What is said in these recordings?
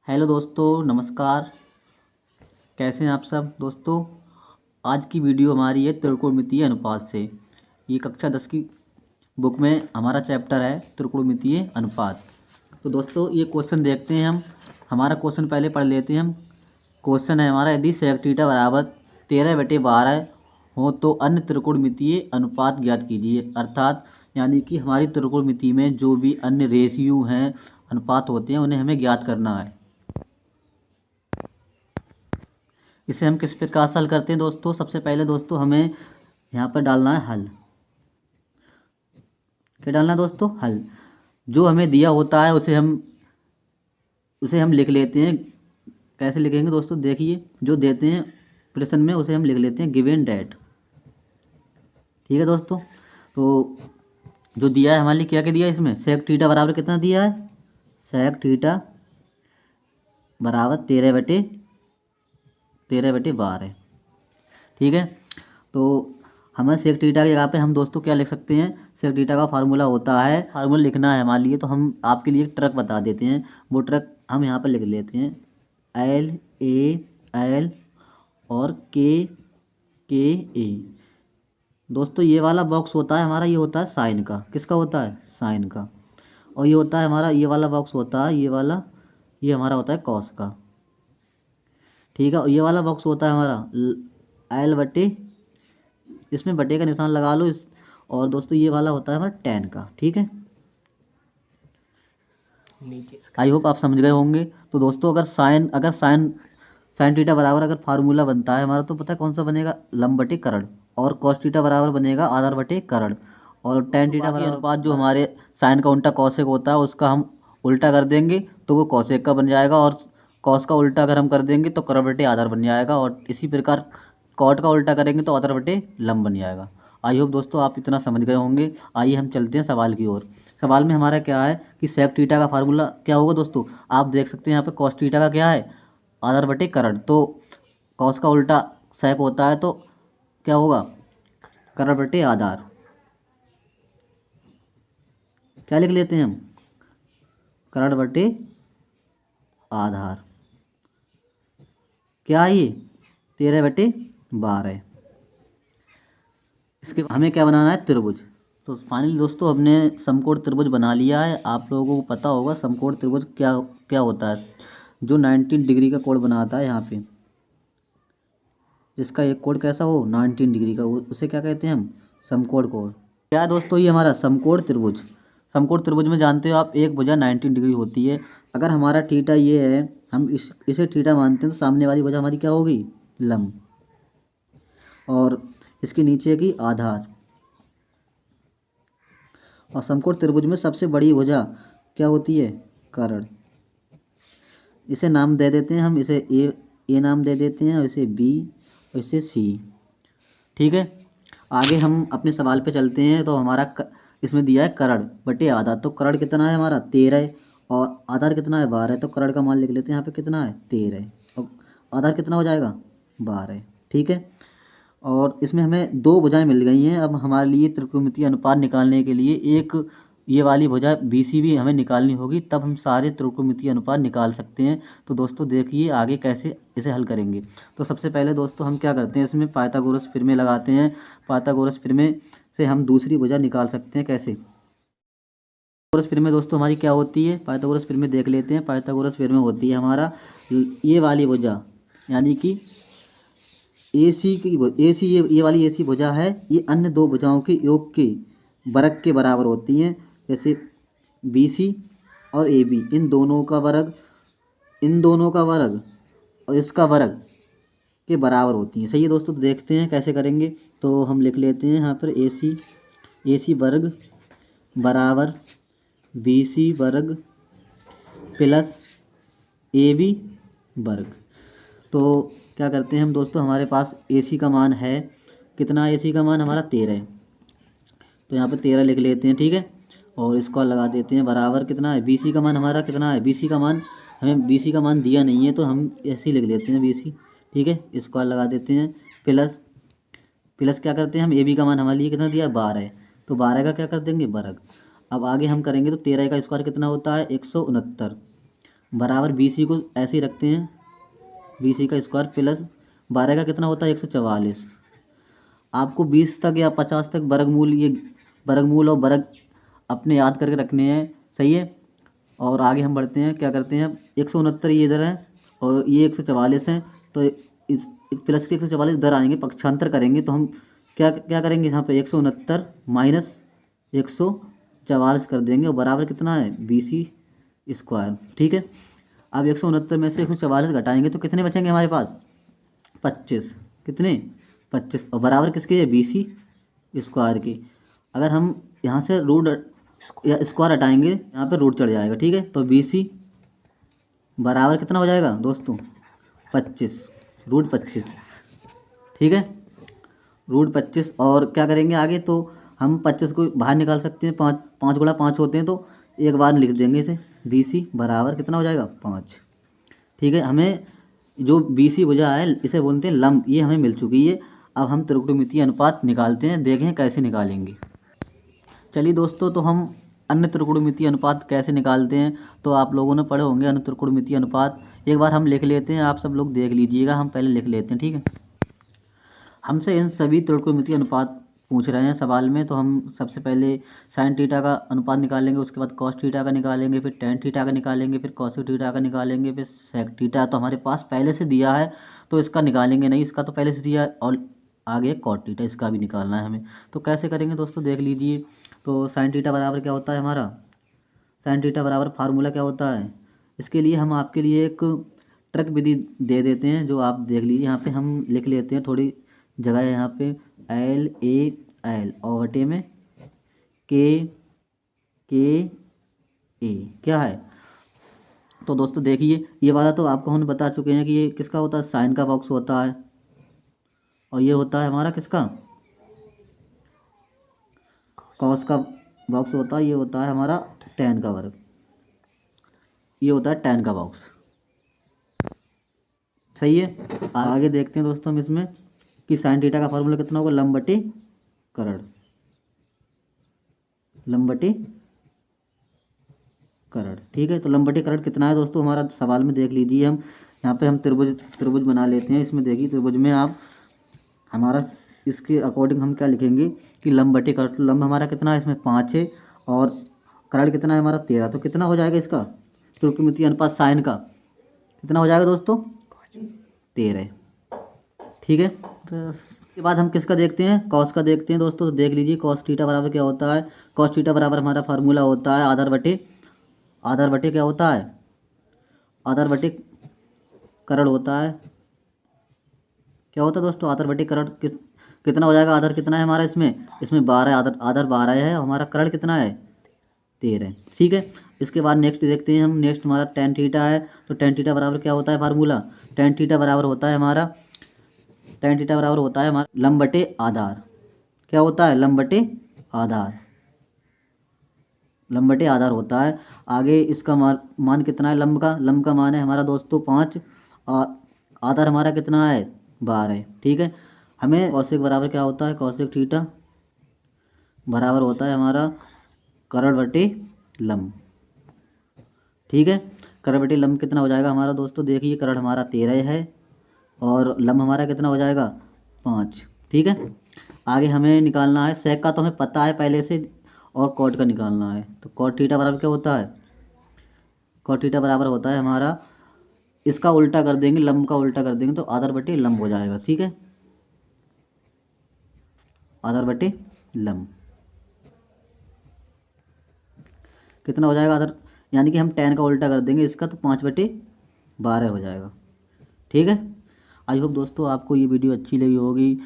Hello दोस्तों, नमस्कार। कैसे हैं आप सब दोस्तों। आज की वीडियो हमारी है त्रिकोणमितीय अनुपात से। ये कक्षा 10 की बुक में हमारा चैप्टर है त्रिकोणमितीय अनुपात। तो दोस्तों ये क्वेश्चन देखते हैं हम। हमारा क्वेश्चन पहले पढ़ लेते हैं हम। क्वेश्चन है हमारा, यदि सेक थीटा बराबर 13/12 हो तो अन्य त्रिकोणमितीय अनुपात ज्ञात कीजिए। अर्थात यानी कि हमारी त्रिकोणमिति में जो भी अन्य रेशियो हैं, अनुपात होते हैं, उन्हें हमें ज्ञात करना है। इसे हम किस प्रकार से हल करते हैं दोस्तों। सबसे पहले दोस्तों हमें यहाँ पर डालना है हल। क्या डालना है दोस्तों? हल। जो हमें दिया होता है उसे हम लिख लेते हैं। कैसे लिखेंगे दोस्तों? देखिए, जो देते हैं प्रश्न में उसे हम लिख लेते हैं गिवन डेट। ठीक है दोस्तों। तो जो दिया है हमारे लिए, क्या क्या दिया है इसमें? सेक थीटा बराबर कितना दिया है? सेक थीटा बराबर 13/12। ठीक है। तो हमें सेक थीटा की जगह पे हम दोस्तों क्या लिख सकते हैं? सेक थीटा का फार्मूला होता है, फार्मूला लिखना है हमारे लिए, तो हम आपके लिए एक ट्रक बता देते हैं। वो ट्रक हम यहाँ पर लिख लेते हैं LA L और KA। दोस्तों ये वाला बॉक्स होता है हमारा, ये होता है साइन का। किसका होता है? साइन का। और ये होता है हमारा, ये वाला बॉक्स होता है, ये वाला, ये हमारा होता है कॉस का। ठीक है। और ये वाला बॉक्स होता है हमारा L/, इसमें बटे का निशान लगा लो इस। और दोस्तों ये वाला होता है हमारा टेन का। ठीक है। आई होप आप समझ गए होंगे। तो दोस्तों अगर साइन थीटा बराबर अगर फार्मूला बनता है हमारा, तो पता है कौन सा बनेगा? लंब बटे करण। और कॉस थीटा बराबर बनेगा आधार बटे करण। और टेन थीटा बराबर अनुपात जो हमारे साइन का उल्टा कॉसेक होता है, उसका हम उल्टा कर देंगे तो वो कॉसेक का बन जाएगा। और कॉस का उल्टा अगर हम कर देंगे तो करण बटे आधार बन जाएगा। और इसी प्रकार कॉट का उल्टा करेंगे तो आधार बटे लंब बन जाएगा। आई होप दोस्तों आप इतना समझ गए होंगे। आइए हम चलते हैं सवाल की ओर। सवाल में हमारा क्या है कि सेक थीटा का फार्मूला क्या होगा दोस्तों? आप देख सकते हैं यहाँ पे कॉस थीटा का क्या है? आधार बटे करण। तो कॉस का उल्टा सेक होता है, तो क्या होगा? करण बटे आधार। क्या लिख लेते हैं हम? करण बटे आधार। क्या है ये? 13/12। इसके हमें क्या बनाना है? त्रिभुज। तो फाइनली दोस्तों हमने समकोण त्रिभुज बना लिया है। आप लोगों को पता होगा समकोण त्रिभुज क्या क्या होता है। जो 90 डिग्री का कोण बनाता है यहाँ पे, जिसका एक कोण कैसा हो 19 डिग्री का, उसे क्या कहते हैं हम? समकोण कोण। क्या है दोस्तों? ये हमारा समकोण त्रिभुज। समकोण त्रिभुज में जानते हो आप, एक भुजा 90 डिग्री होती है। अगर हमारा थीटा ये है, हम इसे थीटा मानते हैं, तो सामने वाली भुजा हमारी क्या होगी? लंब। और इसके नीचे की आधार। और समकोण त्रिभुज में सबसे बड़ी भुजा क्या होती है? कर्ण। इसे नाम दे देते हैं हम, इसे ए नाम दे देते हैं, और इसे बी, और इसे सी। ठीक है। आगे हम अपने सवाल पे चलते हैं। तो हमारा इसमें दिया है कर्ण बटे आधार। तो कर्ण कितना है हमारा? 13। और आधार कितना है? 12। तो कर्ण का मान लिख लेते हैं यहाँ पे, कितना है? 13। और आधार कितना हो जाएगा? 12। ठीक है। और इसमें हमें दो भुजाएं मिल गई हैं। अब हमारे लिए त्रिकोणमितीय अनुपात निकालने के लिए एक ये वाली भुजा BC भी हमें निकालनी होगी, तब हम सारे त्रिकोणमितीय अनुपात निकाल सकते हैं। तो दोस्तों देखिए आगे कैसे इसे हल करेंगे। तो सबसे पहले दोस्तों हम क्या करते हैं, इसमें पाइथागोरस प्रमेय लगाते हैं। पाइथागोरस प्रमेय से हम दूसरी भुजा निकाल सकते हैं। कैसे? पाइथागोरस प्रमेय दोस्तों हमारी क्या होती है? पाइथागोरस प्रमेय देख लेते हैं। पाइथागोरस प्रमेय होती है हमारा ये वाली भुजा, यानी कि AC ये वाली AC भुजा है, ये अन्य दो भुजाओं के योग के वर्ग के बराबर होती हैं। जैसे BC और AB, इन दोनों का वर्ग, इन दोनों का वर्ग और इसका वर्ग के बराबर होती हैं। सही है दोस्तों। तो देखते हैं कैसे करेंगे। तो हम लिख लेते हैं यहाँ पर AC वर्ग बराबर BC वर्ग प्लस AB वर्ग। तो क्या करते हैं हम दोस्तों, हमारे पास AC का मान है कितना? AC का मान हमारा 13 है। तो यहाँ पे 13 लिख लेते हैं। ठीक है। और इसको लगा देते हैं बराबर कितना है? BC का मान हमारा कितना है? BC का मान, हमें BC का मान दिया नहीं है, तो हम ऐसे ही लिख लेते हैं BC। ठीक है। इसको लगा देते हैं प्लस क्या करते हैं हम? AB का मान हमारे लिए कितना दिया? 12। तो 12 का क्या कर देंगे? वर्ग। अब आगे हम करेंगे तो 13 का स्क्वायर कितना होता है? 169। बराबर BC को ऐसे ही रखते हैं, BC का स्क्वायर प्लस 12 का कितना होता है 144। आपको 20 तक या 50 तक वर्गमूल, ये वर्गमूल और वर्ग अपने याद करके रखने हैं, सही है। और आगे हम बढ़ते हैं, क्या करते हैं, 169 ये इधर है और ये 144 है, तो इस प्लस के 144 इधर आएंगे, पक्षांतर करेंगे तो हम क्या क्या करेंगे, यहाँ पे 169 माइनस 144 कर देंगे और बराबर कितना है BC स्क्वायर, ठीक है। अब 169 में से 144 घटाएंगे तो कितने बचेंगे हमारे पास 25, कितने 25, और बराबर किसके है BC स्क्वायर की। अगर हम यहाँ से रूट या स्क्वायर हटाएंगे, यहाँ पे रूट चढ़ जाएगा, ठीक है। तो BC बराबर कितना हो जाएगा दोस्तों 25, रूट 25, ठीक है, रूट 25। और क्या करेंगे आगे, तो हम 25 को बाहर निकाल सकते हैं, 5 गुणा 5 होते हैं, तो एक बार लिख देंगे इसे, BC बराबर कितना हो जाएगा 5, ठीक है। हमें जो BC भुजा है इसे बोलते हैं लंब, ये हमें मिल चुकी है। अब हम त्रिकोणमितीय अनुपात निकालते हैं, देखें कैसे निकालेंगे। चलिए दोस्तों, तो हम अन्य त्रिकोणमितीय अनुपात कैसे निकालते हैं तो आप लोगों ने पढ़े होंगे अन्य त्रिकोणमितीय अनुपात। एक बार हम लिख लेते हैं, आप सब लोग देख लीजिएगा, हम पहले लिख लेते हैं, ठीक है। हमसे इन सभी त्रिकोणमितीय अनुपात पूछ रहे हैं सवाल में, तो हम सबसे पहले साइन थीटा का अनुपात निकालेंगे, उसके बाद कॉस थीटा का निकालेंगे, फिर टेन थीटा का निकालेंगे, फिर कॉसेक थीटा का निकालेंगे, फिर सेक थीटा तो हमारे पास पहले से दिया है तो इसका निकालेंगे नहीं, इसका तो पहले से दिया है, और आगे कॉट थीटा, इसका भी निकालना है हमें। तो कैसे करेंगे दोस्तों, देख लीजिए। तो साइन थीटा बराबर क्या होता है हमारा, साइन थीटा बराबर फार्मूला क्या होता है, इसके लिए हम आपके लिए एक ट्रक विधि दे देते हैं, जो आप देख लीजिए। यहाँ पे हम लिख लेते हैं, थोड़ी जगह है यहाँ पे, LAL और बटे में KA क्या है। तो दोस्तों देखिए, ये वाला तो आपको हम बता चुके हैं कि ये किसका होता है, साइन का बॉक्स होता है, और ये होता है हमारा किसका, कॉस का बॉक्स होता है, ये होता है हमारा टैन का वर्ग, ये होता है टैन का बॉक्स, सही है। आगे देखते हैं दोस्तों हम इसमें कि साइन थीटा का फॉर्मूला कितना होगा, लंब बटे करण, लंब बटे करण, ठीक है। तो लंब बटे करण कितना है दोस्तों, हमारा सवाल में देख लीजिए। हम यहाँ पे हम त्रिभुज बना लेते हैं। इसमें देखिए त्रिभुज में आप हमारा इसके अकॉर्डिंग हम क्या लिखेंगे कि लंब बटे करण, लंब हमारा कितना है इसमें 5 है और करण कितना है हमारा 13, तो कितना हो जाएगा इसका त्रिकोणमितीय अनुपात साइन का, कितना हो जाएगा दोस्तों 13, ठीक है। तो इसके बाद हम किसका देखते हैं, कॉस का देखते हैं दोस्तों। तो देख लीजिए कॉस थीटा बराबर क्या होता है, कॉस थीटा बराबर हमारा फार्मूला होता है आधार बटे क्या होता है, आधार बटे करण होता है, क्या होता है दोस्तों आधार बटे करण। कितना हो जाएगा, आधार कितना है हमारा इसमें 12, आधार 12 है, हमारा करण कितना है 13, ठीक है। इसके बाद नेक्स्ट देखते हैं हम, नेक्स्ट हमारा टेन थीटा है। तो टेन थीटा बराबर क्या होता है फार्मूला, टेन थीटा बराबर होता है हमारा लंब बटे आधार, क्या होता है लंब बटे आधार होता है। आगे इसका मान कितना है, लंब का मान है हमारा दोस्तों 5 और आधार हमारा कितना है 12, ठीक है। हमें कौशिक बराबर क्या होता है, कौशिक थीटा बराबर होता है हमारा करण बटे लंब, ठीक है। करण बटे लंब कितना हो जाएगा हमारा दोस्तों, देखिए करण हमारा 13 है और लंब हमारा कितना हो जाएगा 5, ठीक है। आगे हमें निकालना है सेक का, तो हमें पता है पहले से, और कॉट का निकालना है। तो कॉट थीटा बराबर क्या होता है, कॉट थीटा बराबर होता है हमारा, इसका उल्टा कर देंगे, लंब का उल्टा कर देंगे तो आधार बटे लंब हो जाएगा, ठीक है, आधार बटे लंब कितना हो जाएगा आधार, यानी कि हम टेन का उल्टा कर देंगे इसका, तो 5/12 हो जाएगा, ठीक है। आई होप दोस्तों आपको ये वीडियो अच्छी लगी होगी।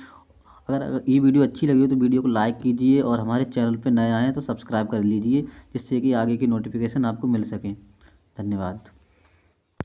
अगर ये वीडियो अच्छी लगी हो तो वीडियो को लाइक कीजिए और हमारे चैनल पर नए आए हैं तो सब्सक्राइब कर लीजिए, जिससे कि आगे की नोटिफिकेशन आपको मिल सके। धन्यवाद।